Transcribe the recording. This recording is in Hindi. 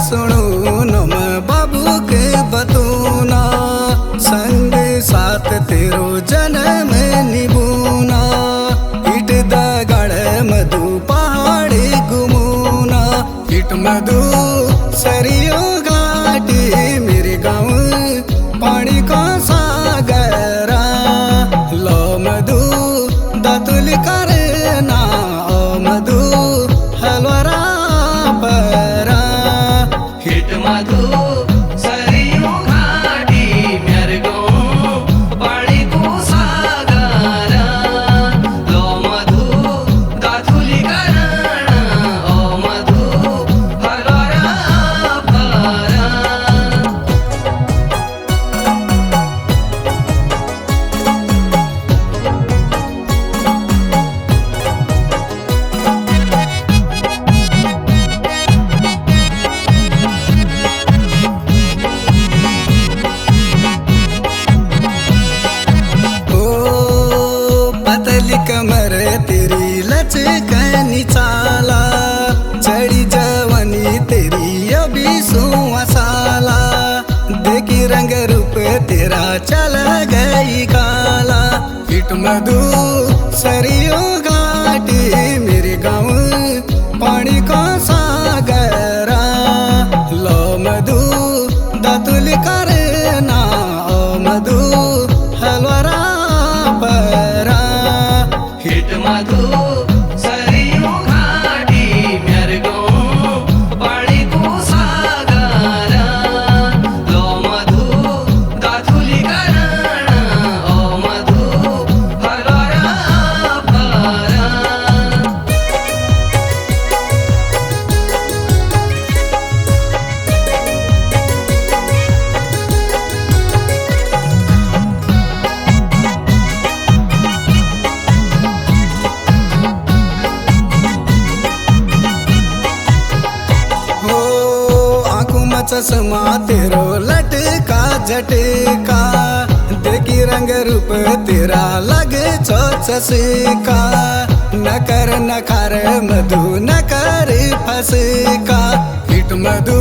सुनू नम बाबू के बतूना, संग साथ तेरो जन्म निभूना, इट दगड़ मधु पहाड़ी घुमूना, इट मधु सरियो घाटी मेरे गाँव पानी का सागरा, लो मधु दातुल करना ओ मधु हलवरा परा, हिट मधु सरियों घाटी मेरे गाँव पानी को सागरा, लो मधु दातुल करना ओ मधु हलवरा परा। पतली कमर तेरी लचकनी चाला, चढ़ी जवानी तेरी अभी 16 साला, देखी रंग रूप तेरा चल गई काला, हिट मधु सरियो घाटी मेरे गाँव पानी का सागरा, लो मधु दातुल करना ओ मधु हलवरा परा, हिट मधु सरियों घाटी मेरे गाँव पानी को सागरा, लो मधु दातुल करना ओ मधु हलवरा परा। चश्मा तेरो लटका झटका, देखी रंग रूप तेरा लगे चौचसिका, न कर न खार मधु न कर फसका, हिट मधु